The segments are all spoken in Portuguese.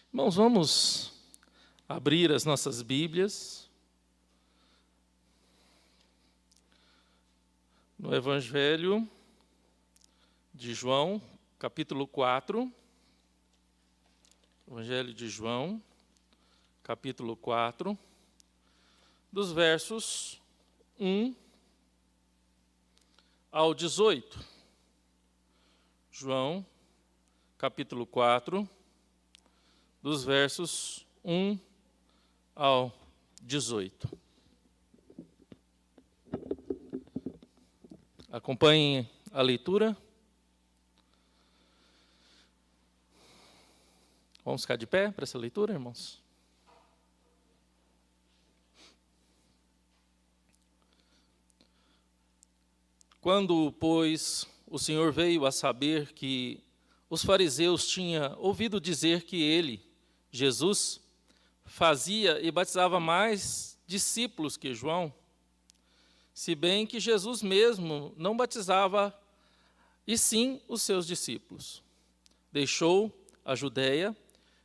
Irmãos, vamos abrir as nossas Bíblias no Evangelho de João, capítulo 4. Evangelho de João, capítulo 4, dos versos 1 ao 18. João, capítulo 4, dos versos 1 ao 18. Acompanhem a leitura. Vamos ficar de pé para essa leitura, irmãos? Quando, pois, o Senhor veio a saber que os fariseus tinham ouvido dizer que ele, Jesus, fazia e batizava mais discípulos que João, se bem que Jesus mesmo não batizava, e sim os seus discípulos. Deixou a Judéia,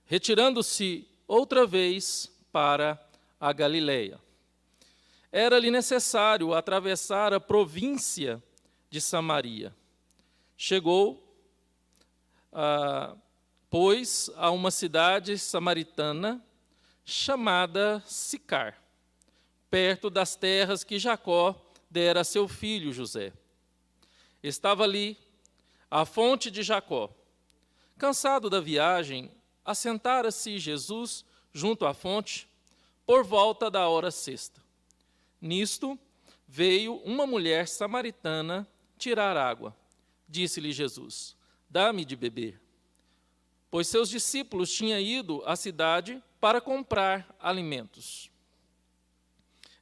retirando-se outra vez para a Galileia. Era-lhe necessário atravessar a província de Samaria. Chegou, pois, a uma cidade samaritana chamada Sicar, perto das terras que Jacó dera a seu filho José. Estava ali a fonte de Jacó. Cansado da viagem, assentara-se Jesus junto à fonte, por volta da hora sexta. Nisto, veio uma mulher samaritana tirar água. Disse-lhe Jesus: dá-me de beber. Pois seus discípulos tinham ido à cidade para comprar alimentos.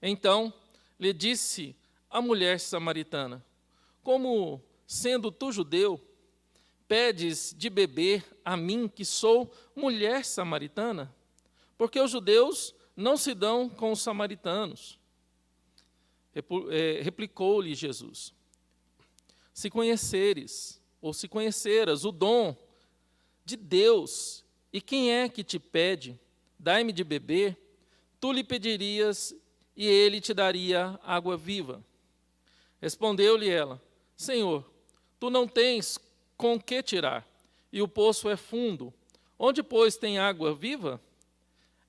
Então, lhe disse a mulher samaritana: como, sendo tu judeu, pedes de beber a mim, que sou mulher samaritana? Porque os judeus não se dão com os samaritanos. Replicou-lhe Jesus: se conheceres, ou se conheceras o dom de Deus, e quem é que te pede, dai-me de beber, tu lhe pedirias, e ele te daria água viva. Respondeu-lhe ela: Senhor, tu não tens com que tirar, e o poço é fundo. Onde, pois, tem água viva?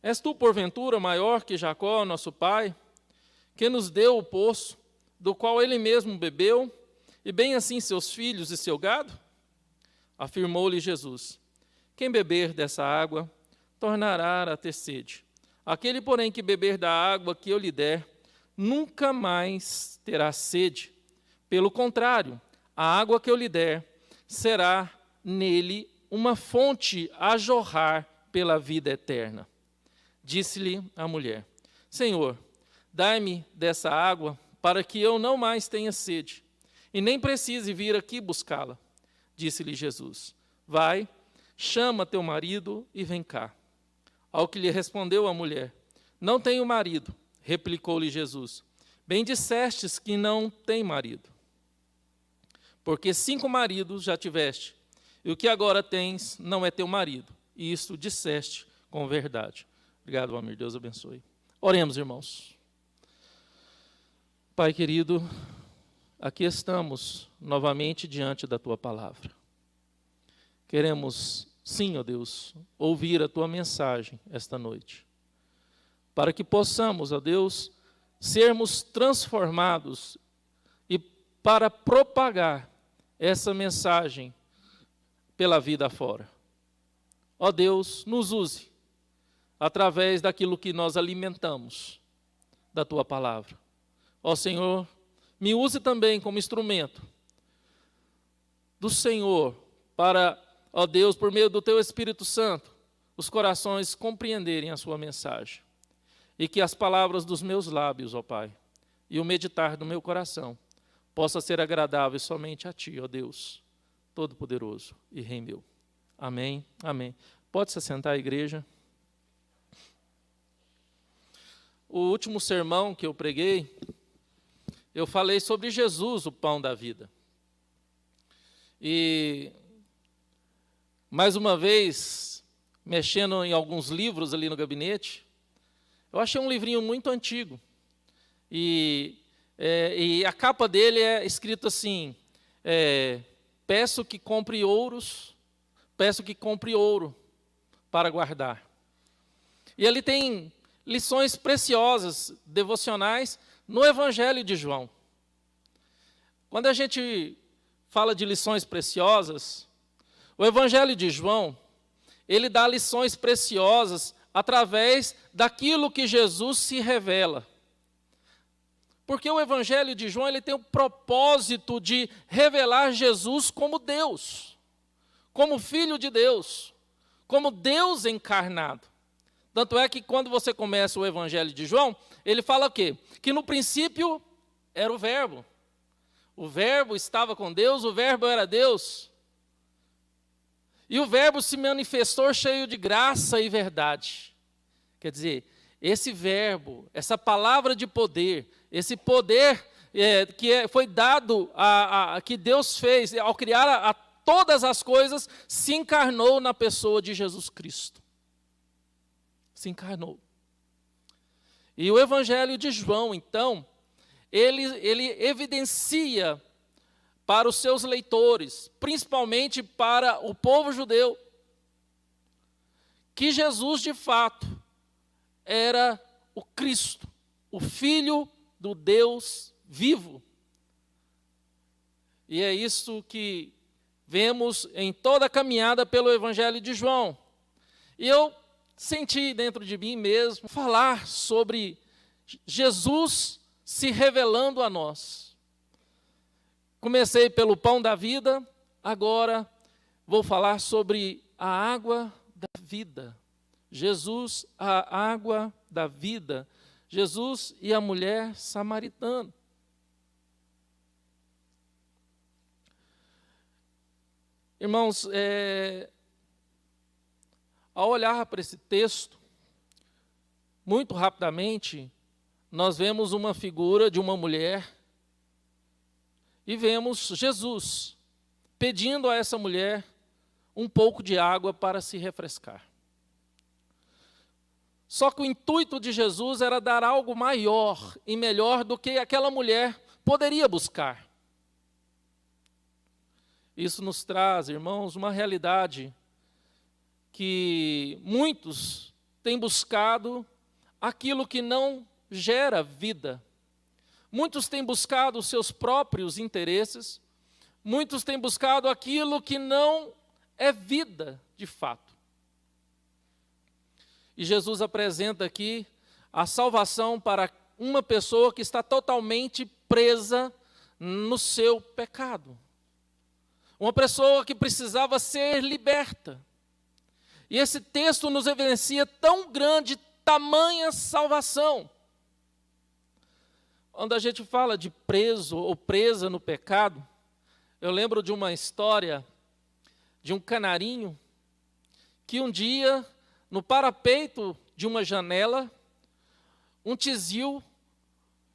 És tu, porventura, maior que Jacó, nosso pai, que nos deu o poço, do qual ele mesmo bebeu, e bem assim seus filhos e seu gado? Afirmou-lhe Jesus: quem beber dessa água, tornará a ter sede. Aquele, porém, que beber da água que eu lhe der, nunca mais terá sede. Pelo contrário, a água que eu lhe der será nele uma fonte a jorrar pela vida eterna. Disse-lhe a mulher: Senhor, dai-me dessa água, para que eu não mais tenha sede, e nem precise vir aqui buscá-la. Disse-lhe Jesus: vai, chama teu marido e vem cá. Ao que lhe respondeu a mulher: não tenho marido. Replicou-lhe Jesus: bem dissestes que não tem marido. Porque 5 maridos já tiveste, e o que agora tens não é teu marido. E isto disseste com verdade. Obrigado, Almir. Deus abençoe. Oremos, irmãos. Pai querido, aqui estamos novamente diante da Tua palavra. Queremos, sim, ó Deus, ouvir a Tua mensagem esta noite, para que possamos, ó Deus, sermos transformados e para propagar essa mensagem pela vida afora. Ó Deus, nos use através daquilo que nós alimentamos da Tua palavra. Ó Senhor, me use também como instrumento do Senhor para, ó Deus, por meio do Teu Espírito Santo, os corações compreenderem a Sua mensagem. E que as palavras dos meus lábios, ó Pai, e o meditar do meu coração possa ser agradável somente a Ti, ó Deus, Todo-Poderoso e Rei meu. Amém, amém. Pode se assentar, igreja. O último sermão que eu preguei, eu falei sobre Jesus, o pão da vida. E, mais uma vez, mexendo em alguns livros ali no gabinete, eu achei um livrinho muito antigo. E a capa dele é escrito assim, peço que compre ouro para guardar. E ali tem lições preciosas, devocionais, no Evangelho de João. Quando a gente fala de lições preciosas, o Evangelho de João, ele dá lições preciosas através daquilo que Jesus se revela. Porque o Evangelho de João, ele tem o propósito de revelar Jesus como Deus, como Filho de Deus, como Deus encarnado. Tanto é que quando você começa o Evangelho de João, ele fala o quê? Que no princípio era o Verbo. O Verbo estava com Deus, o Verbo era Deus. E o Verbo se manifestou cheio de graça e verdade. Quer dizer, esse Verbo, essa palavra de poder, esse poder foi dado, que Deus fez, ao criar todas as coisas, se encarnou na pessoa de Jesus Cristo. Se encarnou. E o Evangelho de João, então, ele evidencia para os seus leitores, principalmente para o povo judeu, que Jesus, de fato, era o Cristo, o Filho do Deus vivo. E é isso que vemos em toda a caminhada pelo Evangelho de João. E eu senti dentro de mim mesmo falar sobre Jesus se revelando a nós. Comecei pelo pão da vida, agora vou falar sobre a água da vida. Jesus, a água da vida. Jesus e a mulher samaritana. Irmãos, ao olhar para esse texto, muito rapidamente, nós vemos uma figura de uma mulher e vemos Jesus pedindo a essa mulher um pouco de água para se refrescar. Só que o intuito de Jesus era dar algo maior e melhor do que aquela mulher poderia buscar. Isso nos traz, irmãos, uma realidade que muitos têm buscado aquilo que não gera vida. Muitos têm buscado os seus próprios interesses, muitos têm buscado aquilo que não é vida de fato. E Jesus apresenta aqui a salvação para uma pessoa que está totalmente presa no seu pecado. Uma pessoa que precisava ser liberta. E esse texto nos evidencia tão grande, tamanha salvação. Quando a gente fala de preso ou presa no pecado, eu lembro de uma história de um canarinho que um dia, no parapeito de uma janela, um tizil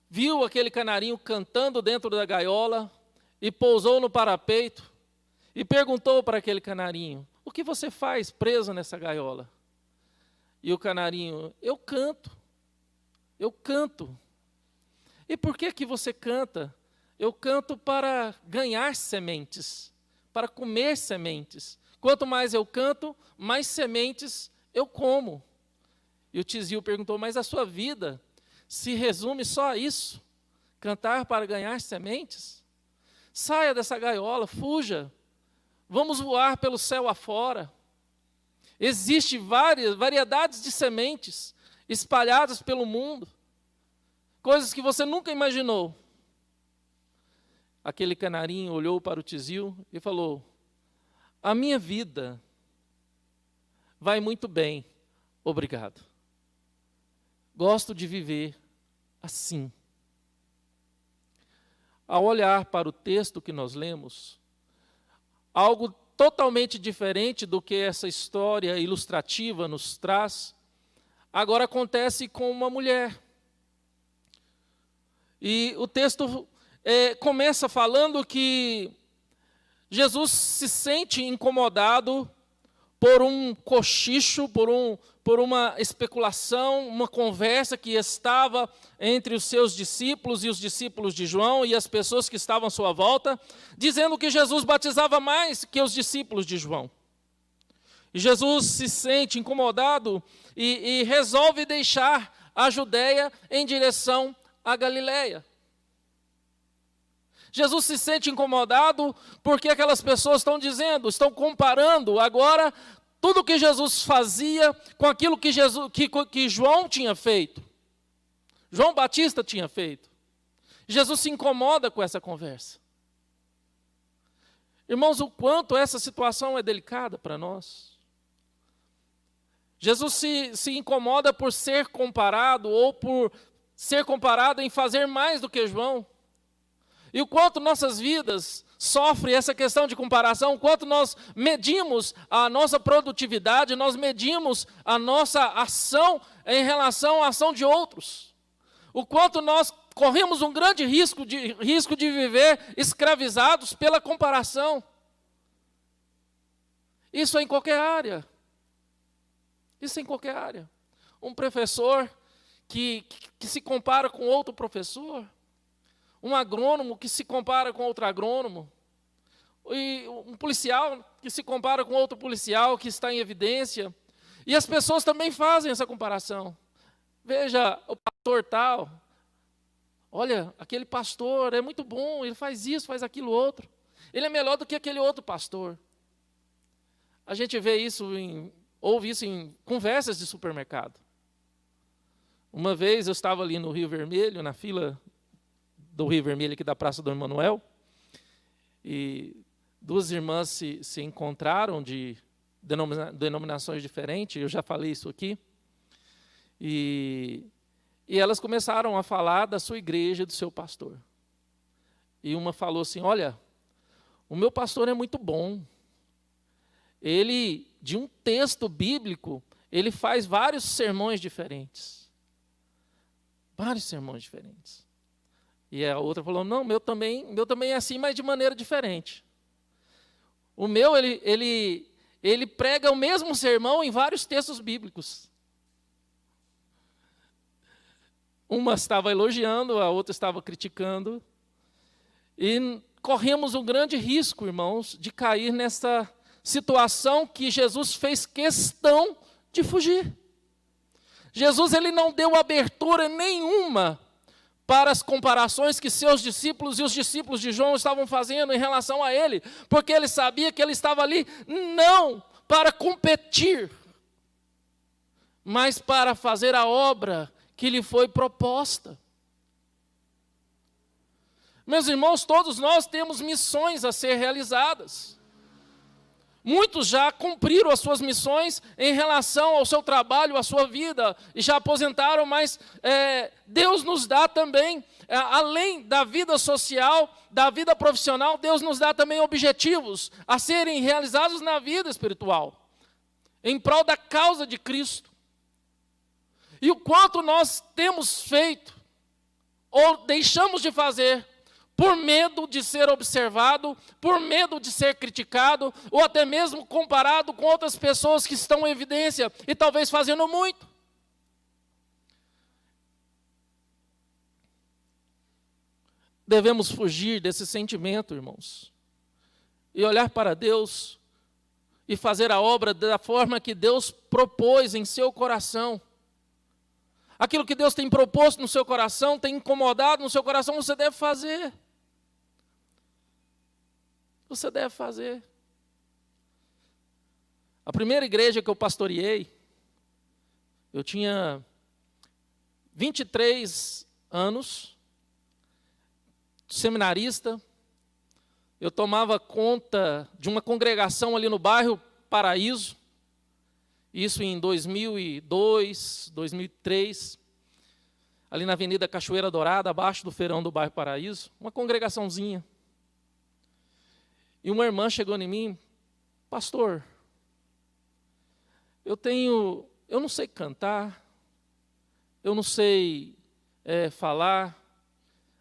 viu aquele canarinho cantando dentro da gaiola e pousou no parapeito e perguntou para aquele canarinho: o que você faz preso nessa gaiola? E o canarinho: eu canto. E por que você canta? Eu canto para ganhar sementes, para comer sementes. Quanto mais eu canto, mais sementes eu como. E o tizil perguntou: mas a sua vida se resume só a isso? Cantar para ganhar sementes? Saia dessa gaiola, fuja. Vamos voar pelo céu afora. Existem variedades de sementes espalhadas pelo mundo. Coisas que você nunca imaginou. Aquele canarinho olhou para o tizil e falou: a minha vida vai muito bem, obrigado. Gosto de viver assim. Ao olhar para o texto que nós lemos, algo totalmente diferente do que essa história ilustrativa nos traz, agora acontece com uma mulher. E o texto começa falando que Jesus se sente incomodado por um cochicho, por uma especulação, uma conversa que estava entre os seus discípulos e os discípulos de João e as pessoas que estavam à sua volta, dizendo que Jesus batizava mais que os discípulos de João. E Jesus se sente incomodado e resolve deixar a Judéia em direção à Galileia. Jesus se sente incomodado porque aquelas pessoas estão comparando agora tudo que Jesus fazia com aquilo que João tinha feito. João Batista tinha feito. Jesus se incomoda com essa conversa. Irmãos, o quanto essa situação é delicada para nós. Jesus se incomoda por ser comparado ou por ser comparado em fazer mais do que João. E o quanto nossas vidas sofrem essa questão de comparação, o quanto nós medimos a nossa produtividade, nós medimos a nossa ação em relação à ação de outros. O quanto nós corremos um grande risco de viver escravizados pela comparação. Isso é em qualquer área. Isso é em qualquer área. Um professor que se compara com outro professor, um agrônomo que se compara com outro agrônomo, e um policial que se compara com outro policial que está em evidência. E as pessoas também fazem essa comparação. Veja, o pastor tal, olha, aquele pastor é muito bom, ele faz isso, faz aquilo outro. Ele é melhor do que aquele outro pastor. A gente vê isso, ouve isso em conversas de supermercado. Uma vez eu estava ali no Rio Vermelho, na fila do Rio Vermelho, aqui da Praça do Emanuel, e duas irmãs se encontraram de denominações diferentes, eu já falei isso aqui, e elas começaram a falar da sua igreja e do seu pastor. E uma falou assim, olha, o meu pastor é muito bom. Ele, de um texto bíblico, ele faz vários sermões diferentes. Vários sermões diferentes. E a outra falou, não, meu também é assim, mas de maneira diferente. O meu, ele prega o mesmo sermão em vários textos bíblicos. Uma estava elogiando, a outra estava criticando. E corremos um grande risco, irmãos, de cair nessa situação que Jesus fez questão de fugir. Jesus, ele não deu abertura nenhuma para as comparações que seus discípulos e os discípulos de João estavam fazendo em relação a ele, porque ele sabia que ele estava ali não para competir, mas para fazer a obra que lhe foi proposta. Meus irmãos, todos nós temos missões a ser realizadas. Muitos já cumpriram as suas missões em relação ao seu trabalho, à sua vida, e já aposentaram, mas Deus nos dá também, além da vida social, da vida profissional, Deus nos dá também objetivos a serem realizados na vida espiritual, em prol da causa de Cristo. E o quanto nós temos feito, ou deixamos de fazer, por medo de ser observado, por medo de ser criticado, ou até mesmo comparado com outras pessoas que estão em evidência e talvez fazendo muito. Devemos fugir desse sentimento, irmãos, e olhar para Deus e fazer a obra da forma que Deus propôs em seu coração. Aquilo que Deus tem proposto no seu coração, tem incomodado no seu coração, você deve fazer. Você deve fazer. A primeira igreja que eu pastoreei, eu tinha 23 anos, seminarista, eu tomava conta de uma congregação ali no bairro Paraíso, isso em 2002, 2003, ali na Avenida Cachoeira Dourada, abaixo do feirão do bairro Paraíso, uma congregaçãozinha. E uma irmã chegou em mim, pastor, eu não sei cantar, eu não sei falar,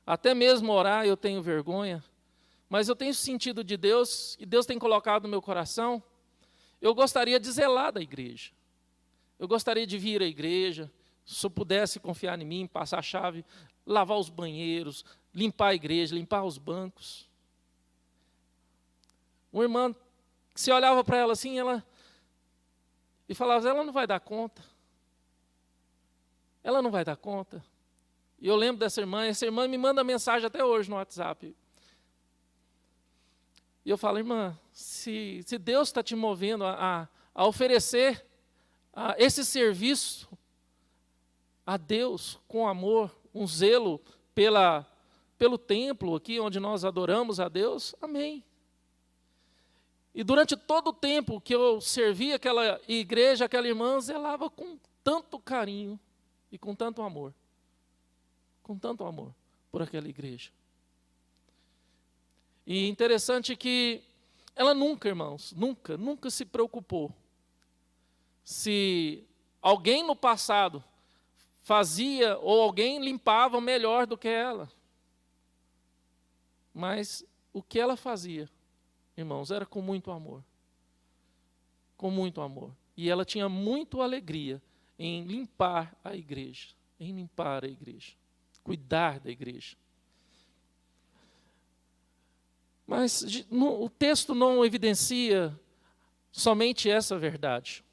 até mesmo orar eu tenho vergonha, mas eu tenho sentido de Deus, e Deus tem colocado no meu coração, eu gostaria de zelar da igreja. Eu gostaria de vir à igreja, se eu pudesse confiar em mim, passar a chave, lavar os banheiros, limpar a igreja, limpar os bancos. Uma irmã, se olhava para ela assim, e falava, ela não vai dar conta. Ela não vai dar conta. E eu lembro dessa irmã, essa irmã me manda mensagem até hoje no WhatsApp. E eu falo, irmã, se Deus está te movendo a oferecer esse serviço a Deus com amor, um zelo pelo templo aqui onde nós adoramos a Deus, amém. E durante todo o tempo que eu servi aquela igreja, aquela irmã zelava com tanto carinho e com tanto amor por aquela igreja. E interessante que ela nunca, irmãos, nunca se preocupou se alguém no passado fazia ou alguém limpava melhor do que ela. Mas o que ela fazia, irmãos, era com muito amor. Com muito amor. E ela tinha muita alegria em limpar a igreja. Cuidar da igreja. Mas o texto não evidencia somente essa verdade.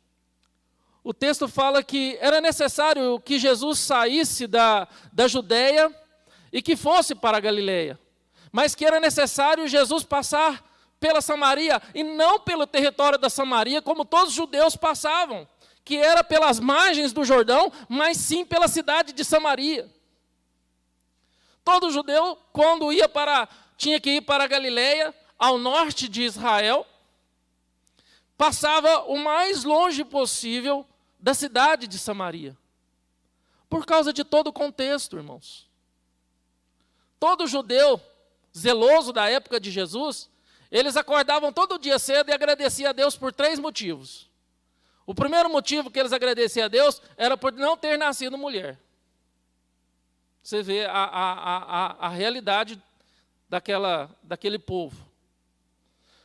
O texto fala que era necessário que Jesus saísse da Judeia e que fosse para a Galileia. Mas que era necessário Jesus passar pela Samaria, e não pelo território da Samaria, como todos os judeus passavam, que era pelas margens do Jordão, mas sim pela cidade de Samaria. Todo judeu, quando tinha que ir para a Galileia, ao norte de Israel, passava o mais longe possível da cidade de Samaria. Por causa de todo o contexto, irmãos. Todo judeu zeloso da época de Jesus, eles acordavam todo dia cedo e agradeciam a Deus por 3 motivos. O primeiro motivo que eles agradeciam a Deus era por não ter nascido mulher. Você vê a realidade daquele povo.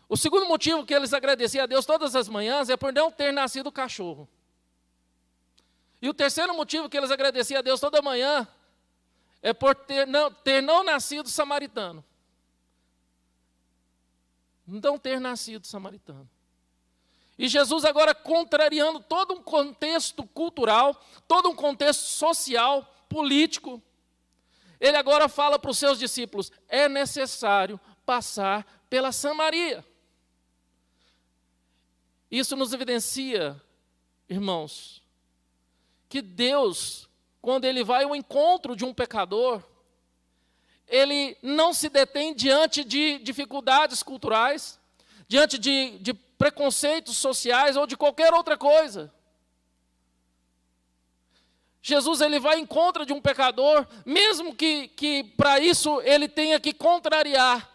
O segundo motivo que eles agradeciam a Deus todas as manhãs é por não ter nascido cachorro. E o terceiro motivo que eles agradeciam a Deus toda manhã é por ter não nascido samaritano. Não ter nascido samaritano. E Jesus agora contrariando todo um contexto cultural, todo um contexto social, político, ele agora fala para os seus discípulos, é necessário passar pela Samaria. Isso nos evidencia, irmãos, que Deus, quando Ele vai ao encontro de um pecador, Ele não se detém diante de dificuldades culturais, diante de preconceitos sociais ou de qualquer outra coisa. Jesus, Ele vai ao encontro de um pecador, mesmo que para isso Ele tenha que contrariar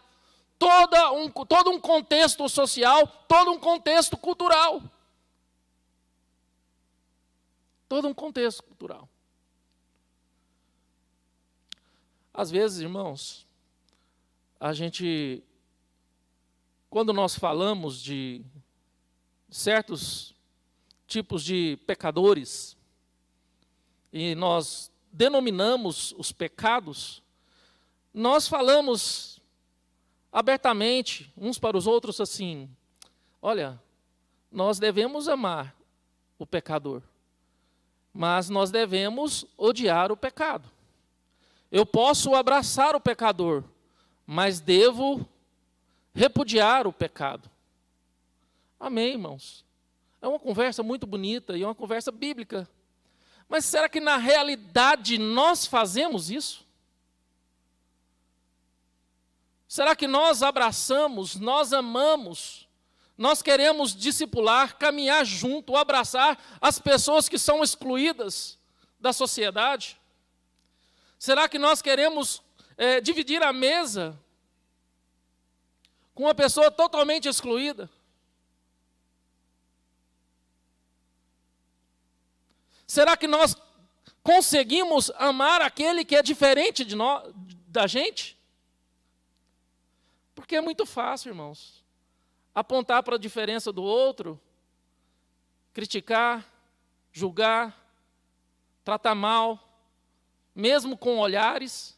todo um contexto social, todo um contexto cultural. Todo um contexto cultural. Às vezes, irmãos, quando nós falamos de certos tipos de pecadores, e nós denominamos os pecados, nós falamos abertamente uns para os outros assim, olha, nós devemos amar o pecador, mas nós devemos odiar o pecado. Eu posso abraçar o pecador, mas devo repudiar o pecado. Amém, irmãos? É uma conversa muito bonita e é uma conversa bíblica. Mas será que na realidade nós fazemos isso? Será que nós abraçamos, nós amamos, nós queremos discipular, caminhar junto, abraçar as pessoas que são excluídas da sociedade? Será que nós queremos dividir a mesa com uma pessoa totalmente excluída? Será que nós conseguimos amar aquele que é diferente da gente? Porque é muito fácil, irmãos, apontar para a diferença do outro criticar, julgar, tratar mal, mesmo com olhares,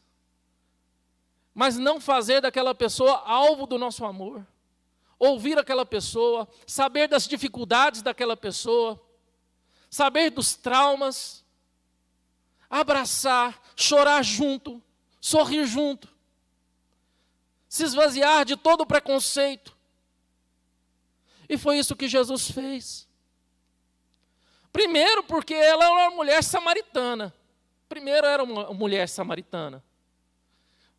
mas não fazer daquela pessoa alvo do nosso amor. Ouvir aquela pessoa, saber das dificuldades daquela pessoa, saber dos traumas, abraçar, chorar junto, sorrir junto, se esvaziar de todo o preconceito. E foi isso que Jesus fez. Primeiro, porque ela era uma mulher samaritana. Primeiro, era uma mulher samaritana.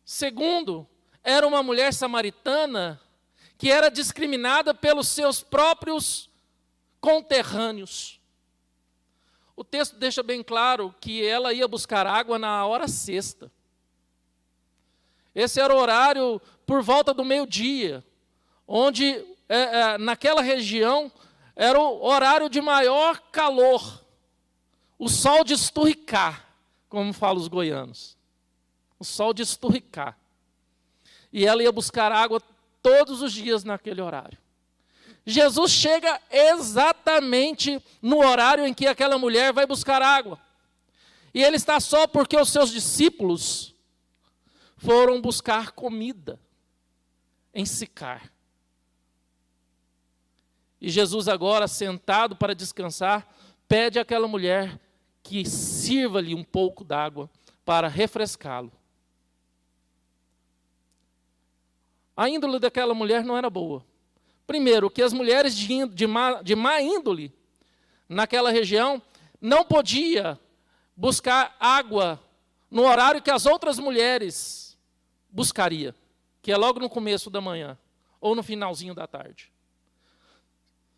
Segundo, era uma mulher samaritana que era discriminada pelos seus próprios conterrâneos. O texto deixa bem claro que ela ia buscar água na hora sexta. Esse era o horário por volta do meio-dia, onde naquela região era o horário de maior calor. O sol de esturricar, como falam os goianos. O sol de esturricar. E ela ia buscar água todos os dias naquele horário. Jesus chega exatamente no horário em que aquela mulher vai buscar água. E ele está só porque os seus discípulos foram buscar comida em Sicar. E Jesus agora, sentado para descansar, pede àquela mulher que sirva-lhe um pouco d'água para refrescá-lo. A índole daquela mulher não era boa. Primeiro, que as mulheres de má índole naquela região não podiam buscar água no horário que as outras mulheres buscariam, que é logo no começo da manhã ou no finalzinho da tarde.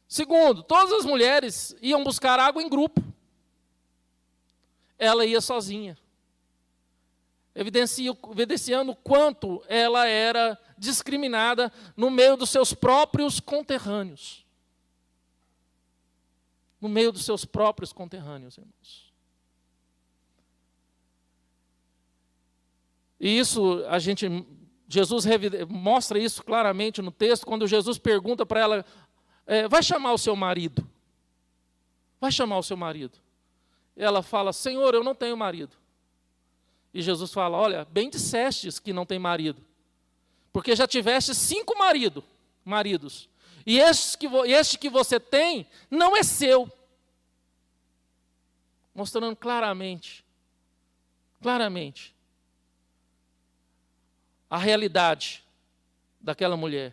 Segundo, todas as mulheres iam buscar água em grupo. Ela ia sozinha, evidenciando o quanto ela era discriminada no meio dos seus próprios conterrâneos. No meio dos seus próprios conterrâneos, irmãos. E isso, Jesus mostra isso claramente no texto, quando Jesus pergunta para ela, vai chamar o seu marido? Vai chamar o seu marido? Ela fala, Senhor, eu não tenho marido. E Jesus fala, olha, bem dissestes que não tem marido, porque já tiveste 5 maridos, e este que você tem não é seu. Mostrando claramente, a realidade daquela mulher.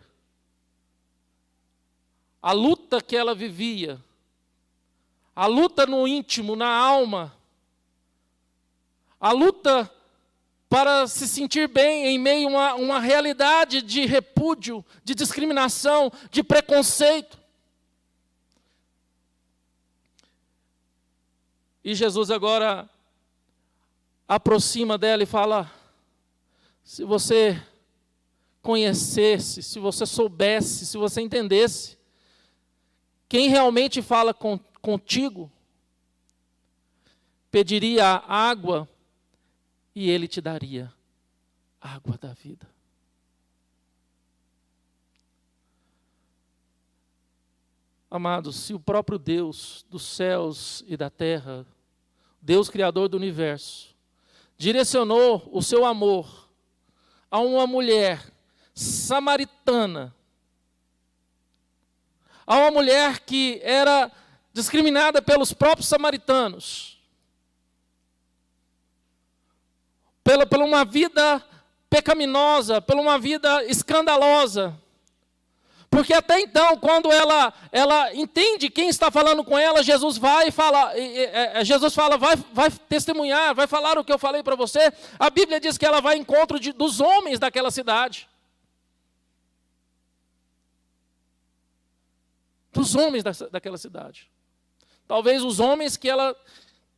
A luta que ela vivia, a luta no íntimo, na alma, a luta para se sentir bem em meio a uma realidade de repúdio, de discriminação, de preconceito. E Jesus agora aproxima dela e fala, se você conhecesse, se você soubesse, se você entendesse, quem realmente fala contigo, pediria água e ele te daria água da vida. Amados, se o próprio Deus dos céus e da terra, Deus criador do universo, direcionou o seu amor a uma mulher samaritana, a uma mulher que era discriminada pelos próprios samaritanos, pela uma vida pecaminosa, pela uma vida escandalosa. Porque até então, quando ela entende quem está falando com ela, Jesus vai falar, Jesus fala, vai testemunhar, vai falar o que eu falei para você. A Bíblia diz que ela vai ao encontro dos homens daquela cidade. Dos homens daquela cidade. Talvez os homens que ela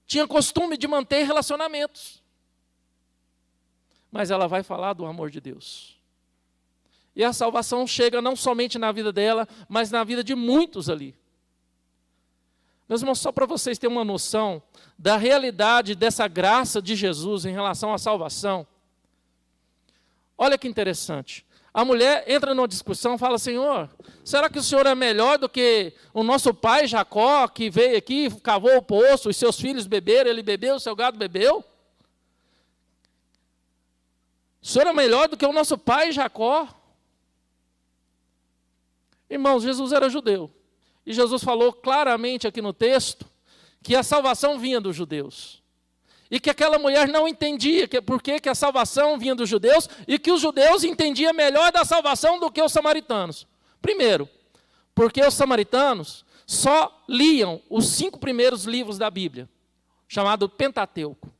tinha costume de manter relacionamentos. Mas ela vai falar do amor de Deus. E a salvação chega não somente na vida dela, mas na vida de muitos ali. Meus irmãos, só para vocês terem uma noção da realidade dessa graça de Jesus em relação à salvação. Olha que interessante. A mulher entra numa discussão, fala: Senhor, será que o Senhor é melhor do que o nosso pai Jacó, que veio aqui, cavou o poço, os seus filhos beberam, ele bebeu, o seu gado bebeu? O Senhor é melhor do que o nosso pai Jacó? Irmãos, Jesus era judeu. E Jesus falou claramente aqui no texto que a salvação vinha dos judeus. E que aquela mulher não entendia por que a salvação vinha dos judeus e que os judeus entendiam melhor da salvação do que os samaritanos. Primeiro, porque os samaritanos só liam os 5 primeiros livros da Bíblia, chamado Pentateuco.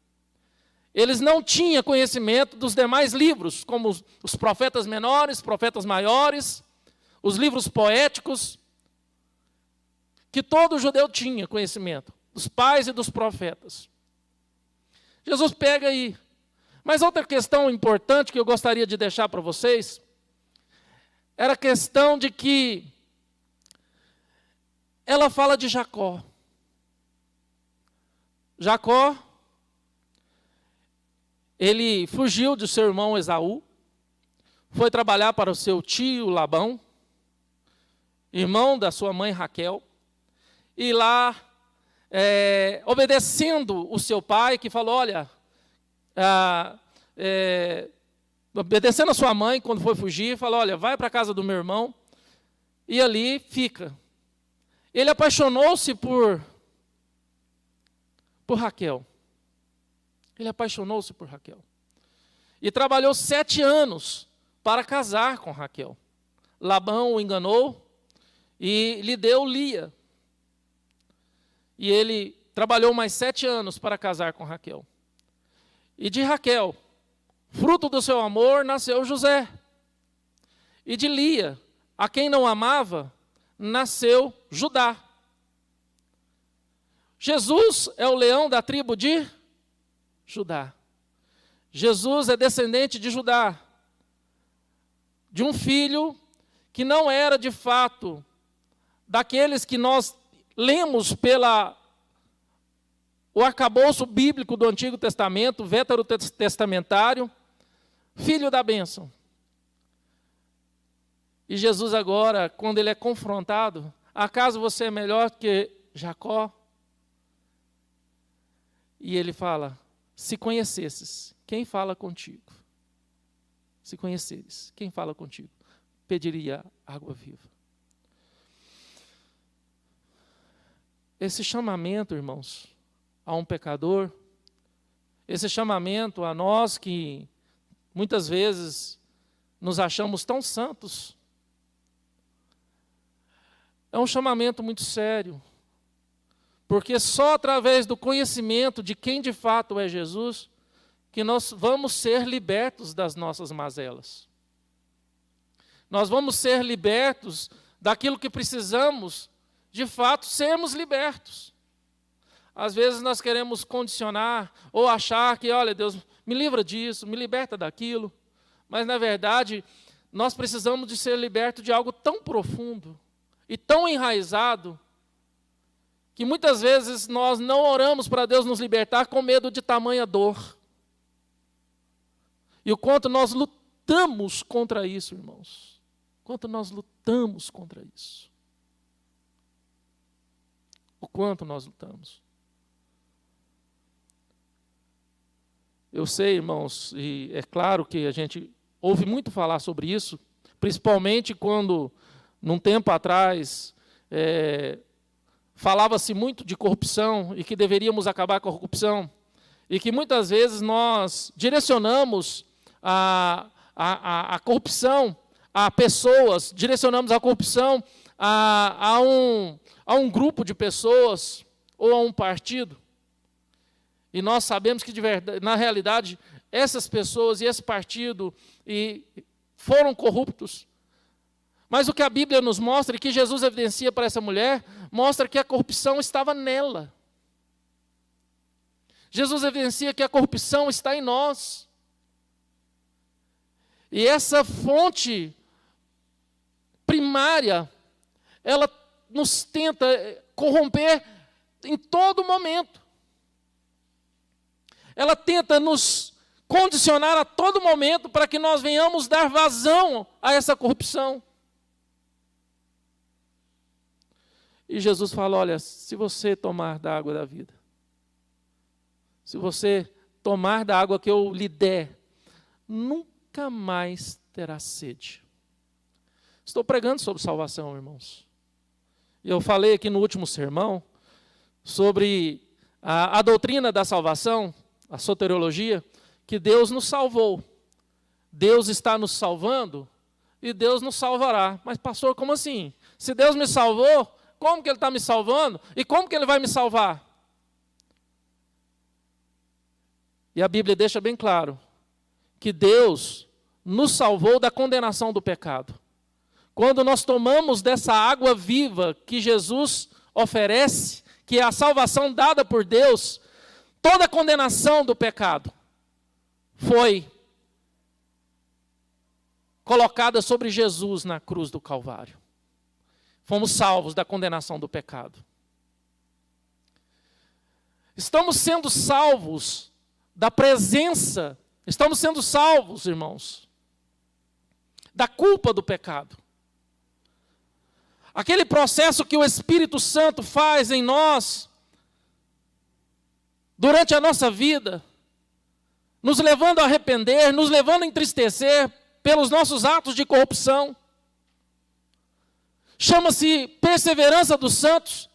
Eles não tinham conhecimento dos demais livros, como os profetas menores, profetas maiores, os livros poéticos, que todo judeu tinha conhecimento, dos pais e dos profetas. Jesus pega aí. Mas outra questão importante que eu gostaria de deixar para vocês, era a questão de que ela fala de Jacó. Jacó, ele fugiu de seu irmão Esaú, foi trabalhar para o seu tio Labão, irmão da sua mãe Raquel, e lá, obedecendo o seu pai, que falou: olha, obedecendo a sua mãe, quando foi fugir, falou: olha, vai para a casa do meu irmão, e ali fica. Ele apaixonou-se por Raquel. Ele apaixonou-se por Raquel. E trabalhou 7 anos para casar com Raquel. Labão o enganou e lhe deu Lia. E ele trabalhou mais 7 anos para casar com Raquel. E de Raquel, fruto do seu amor, nasceu José. E de Lia, a quem não amava, nasceu Judá. Jesus é o leão da tribo de Judá. Jesus é descendente de Judá, de um filho que não era de fato daqueles que nós lemos o arcabouço bíblico do Antigo Testamento, veterotestamentário, filho da bênção. E Jesus agora, quando ele é confrontado: acaso você é melhor que Jacó? E ele fala: se conhecesses, quem fala contigo? Se conheceres, quem fala contigo? Pediria água viva. Esse chamamento, irmãos, a um pecador, esse chamamento a nós que muitas vezes nos achamos tão santos, é um chamamento muito sério, porque só através do conhecimento de quem de fato é Jesus, que nós vamos ser libertos das nossas mazelas. Nós vamos ser libertos daquilo que precisamos, de fato, sermos libertos. Às vezes nós queremos condicionar ou achar que, olha, Deus, me livra disso, me liberta daquilo. Mas, na verdade, nós precisamos de ser libertos de algo tão profundo e tão enraizado, que muitas vezes nós não oramos para Deus nos libertar com medo de tamanha dor. E o quanto nós lutamos contra isso, irmãos. O quanto nós lutamos contra isso. O quanto nós lutamos. Eu sei, irmãos, e é claro que a gente ouve muito falar sobre isso, principalmente quando, num tempo atrás, falava-se muito de corrupção e que deveríamos acabar com a corrupção, e que muitas vezes nós direcionamos a corrupção a pessoas, direcionamos a corrupção a um grupo de pessoas ou a um partido. E nós sabemos que, de verdade, na realidade, essas pessoas e esse partido foram corruptos. Mas o que a Bíblia nos mostra, e que Jesus evidencia para essa mulher, mostra que a corrupção estava nela. Jesus evidencia que a corrupção está em nós. E essa fonte primária, ela nos tenta corromper em todo momento. Ela tenta nos condicionar a todo momento para que nós venhamos dar vazão a essa corrupção. E Jesus fala, olha, se você tomar da água da vida, se você tomar da água que eu lhe der, nunca mais terá sede. Estou pregando sobre salvação, irmãos. E eu falei aqui no último sermão sobre a doutrina da salvação, a soteriologia, que Deus nos salvou. Deus está nos salvando e Deus nos salvará. Mas pastor, como assim? Se Deus me salvou, como que Ele está me salvando? E como que Ele vai me salvar? E a Bíblia deixa bem claro que Deus nos salvou da condenação do pecado. Quando nós tomamos dessa água viva que Jesus oferece, que é a salvação dada por Deus, toda a condenação do pecado foi colocada sobre Jesus na cruz do Calvário. Fomos salvos da condenação do pecado. Estamos sendo salvos da presença, estamos sendo salvos, irmãos, da culpa do pecado. Aquele processo que o Espírito Santo faz em nós, durante a nossa vida, nos levando a arrepender, nos levando a entristecer pelos nossos atos de corrupção. Chama-se perseverança dos santos,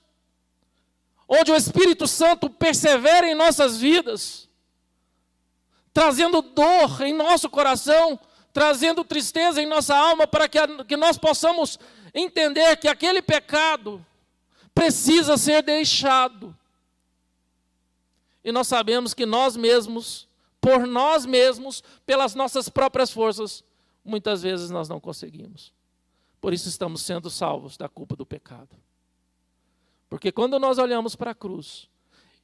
onde o Espírito Santo persevera em nossas vidas, trazendo dor em nosso coração, trazendo tristeza em nossa alma, para que nós possamos entender que aquele pecado precisa ser deixado. E nós sabemos que nós mesmos, por nós mesmos, pelas nossas próprias forças, muitas vezes nós não conseguimos. Por isso estamos sendo salvos da culpa do pecado. Porque quando nós olhamos para a cruz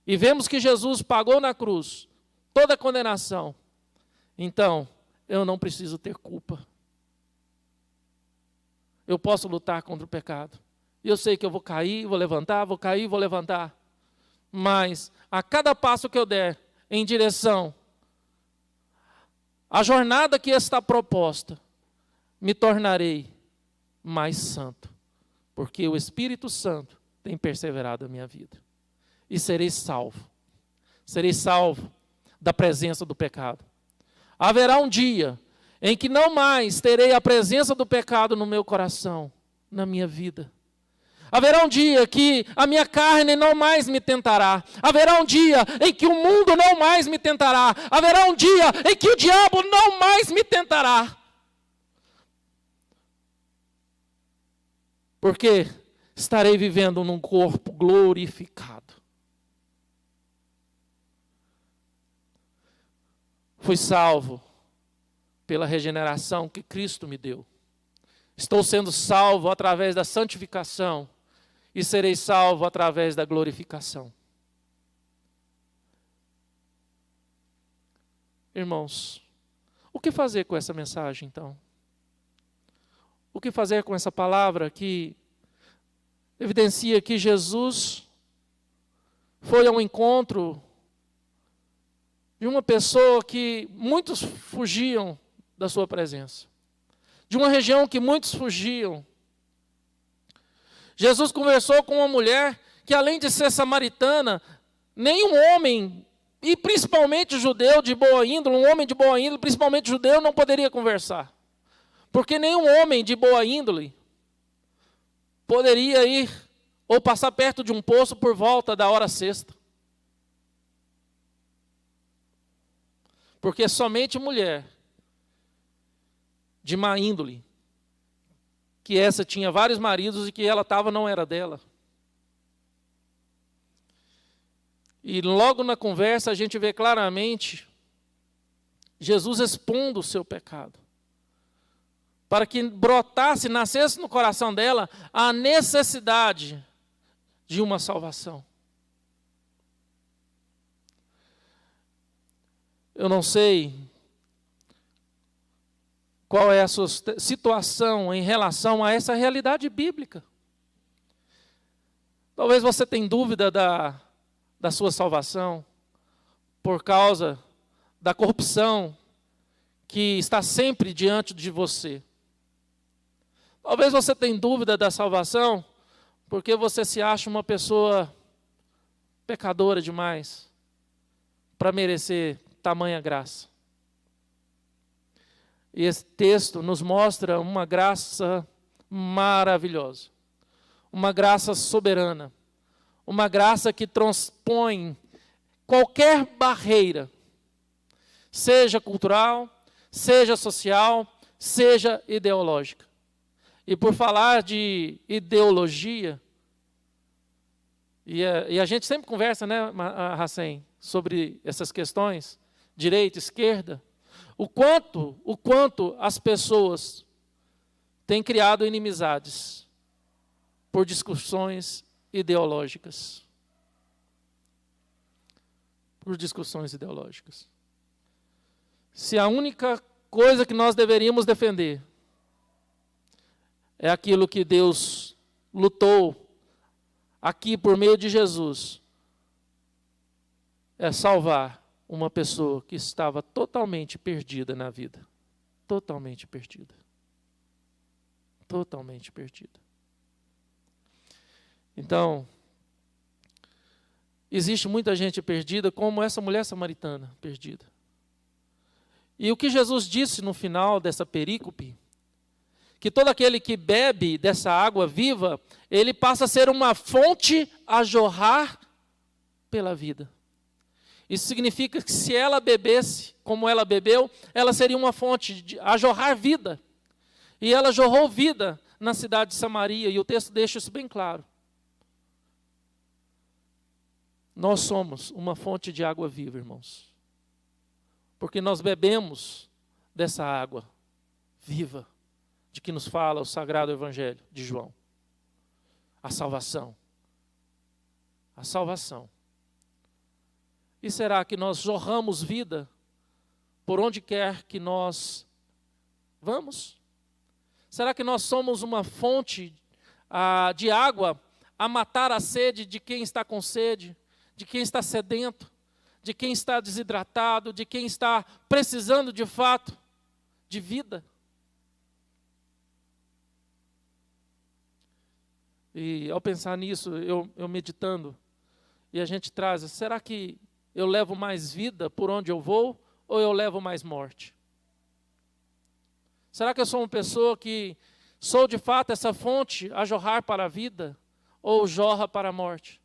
e vemos que Jesus pagou na cruz toda a condenação, então eu não preciso ter culpa. Eu posso lutar contra o pecado. E eu sei que eu vou cair, vou levantar, vou cair, vou levantar. Mas a cada passo que eu der em direção à jornada que está proposta, me tornarei mais santo. Porque o Espírito Santo tem perseverado a minha vida. E serei salvo. Serei salvo da presença do pecado. Haverá um dia em que não mais terei a presença do pecado no meu coração, na minha vida. Haverá um dia que a minha carne não mais me tentará. Haverá um dia em que o mundo não mais me tentará. Haverá um dia em que o diabo não mais me tentará. Porque estarei vivendo num corpo glorificado. Fui salvo pela regeneração que Cristo me deu. Estou sendo salvo através da santificação e serei salvo através da glorificação. Irmãos, o que fazer com essa mensagem então? O que fazer com essa palavra que evidencia que Jesus foi ao encontro de uma pessoa que muitos fugiam da sua presença, de uma região que muitos fugiam. Jesus conversou com uma mulher que, além de ser samaritana, nenhum homem, e principalmente judeu de boa índole, um homem de boa índole, principalmente judeu, não poderia conversar. Porque nenhum homem de boa índole poderia ir ou passar perto de um poço por volta da hora sexta. Porque somente mulher de má índole, que essa tinha vários maridos e que ela estava não era dela. E logo na conversa a gente vê claramente Jesus expondo o seu pecado, para que brotasse, nascesse no coração dela a necessidade de uma salvação. Eu não sei qual é a sua situação em relação a essa realidade bíblica. Talvez você tenha dúvida da sua salvação por causa da corrupção que está sempre diante de você. Talvez você tenha dúvida da salvação porque você se acha uma pessoa pecadora demais para merecer tamanha graça. E esse texto nos mostra uma graça maravilhosa, uma graça soberana, uma graça que transpõe qualquer barreira, seja cultural, seja social, seja ideológica. E por falar de ideologia, e a gente sempre conversa, né, Hacem, sobre essas questões, direita, esquerda, o quanto as pessoas têm criado inimizades por discussões ideológicas. Por discussões ideológicas. Se a única coisa que nós deveríamos defender é aquilo que Deus lutou aqui por meio de Jesus, é salvar uma pessoa que estava totalmente perdida na vida. Totalmente perdida. Totalmente perdida. Então, existe muita gente perdida, como essa mulher samaritana perdida. E o que Jesus disse no final dessa perícope, que todo aquele que bebe dessa água viva, ele passa a ser uma fonte a jorrar pela vida. Isso significa que se ela bebesse como ela bebeu, ela seria uma fonte a jorrar vida. E ela jorrou vida na cidade de Samaria, e o texto deixa isso bem claro. Nós somos uma fonte de água viva, irmãos. Porque nós bebemos dessa água viva, de que nos fala o Sagrado Evangelho de João. A salvação. A salvação. E será que nós jorramos vida por onde quer que nós vamos? Será que nós somos uma fonte de água a matar a sede de quem está com sede, de quem está sedento, de quem está desidratado, de quem está precisando de fato de vida? E ao pensar nisso, eu meditando, e a gente traz, será que eu levo mais vida por onde eu vou, ou eu levo mais morte? Será que eu sou uma pessoa que sou de fato essa fonte a jorrar para a vida, ou jorra para a morte?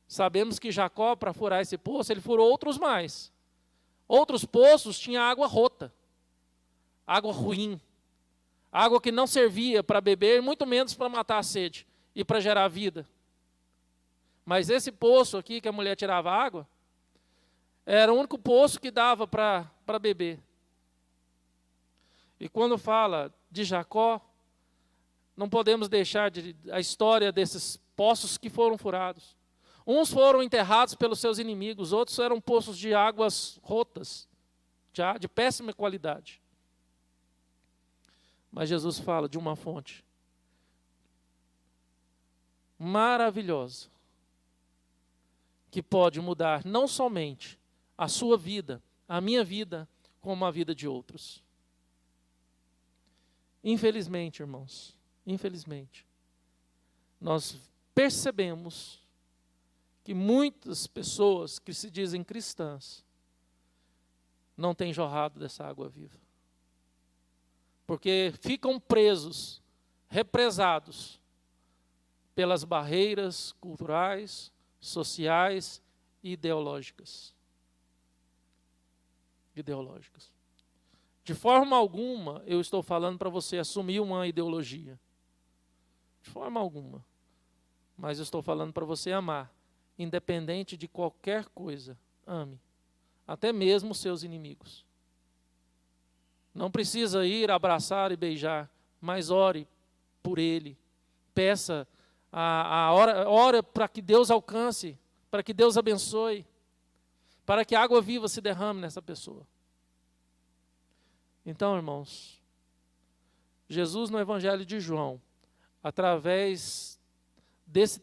Sabemos que Jacó, para furar esse poço, ele furou outros mais. Outros poços tinham água rota, água ruim, água que não servia para beber, muito menos para matar a sede e para gerar vida. Mas esse poço aqui que a mulher tirava água, era o único poço que dava para beber. E quando fala de Jacó, não podemos deixar a história desses poços que foram furados. Uns foram enterrados pelos seus inimigos, outros eram poços de águas rotas, de péssima qualidade. Mas Jesus fala de uma fonte maravilhosa, que pode mudar não somente a sua vida, a minha vida, como a vida de outros. Infelizmente, irmãos, infelizmente, nós percebemos que muitas pessoas que se dizem cristãs não têm jorrado dessa água viva. Porque ficam presos, represados pelas barreiras culturais, sociais e ideológicas. De forma alguma, eu estou falando para você assumir uma ideologia. De forma alguma. Mas eu estou falando para você amar. Independente de qualquer coisa, ame. Até mesmo os seus inimigos. Não precisa ir abraçar e beijar, mas ore por ele. Peça, ore para que Deus alcance, para que Deus abençoe, para que a água viva se derrame nessa pessoa. Então, irmãos, Jesus no Evangelho de João, através desse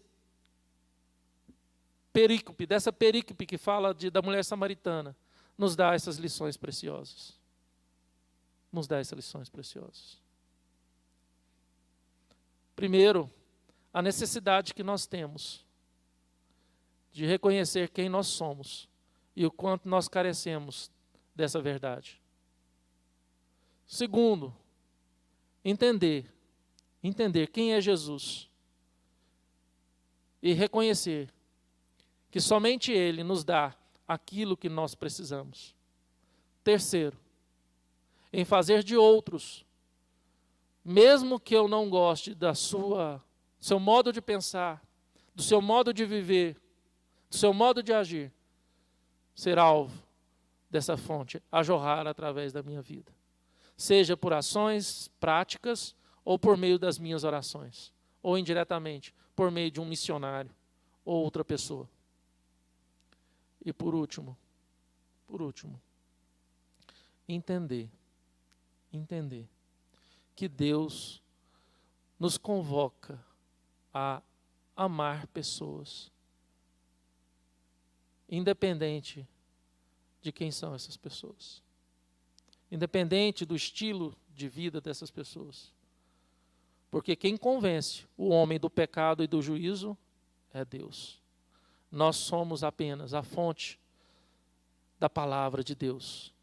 dessa perícope que fala da mulher samaritana, nos dá essas lições preciosas. Nos dá essas lições preciosas. Primeiro, a necessidade que nós temos de reconhecer quem nós somos e o quanto nós carecemos dessa verdade. Segundo, entender quem é Jesus e reconhecer que somente Ele nos dá aquilo que nós precisamos. Terceiro, em fazer de outros, mesmo que eu não goste do seu modo de pensar, do seu modo de viver, do seu modo de agir, ser alvo dessa fonte a jorrar através da minha vida. Seja por ações práticas ou por meio das minhas orações, ou indiretamente, por meio de um missionário ou outra pessoa. E por último, entender que Deus nos convoca a amar pessoas, independente de quem são essas pessoas, independente do estilo de vida dessas pessoas. Porque quem convence o homem do pecado e do juízo é Deus. Nós somos apenas a fonte da palavra de Deus.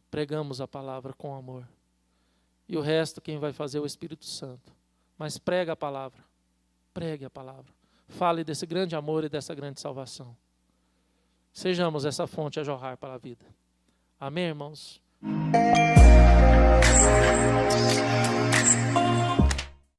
Pregamos a palavra com amor. E o resto quem vai fazer é o Espírito Santo. Mas prega a palavra. Pregue a palavra. Fale desse grande amor e dessa grande salvação. Sejamos essa fonte a jorrar para a vida. Amém, irmãos?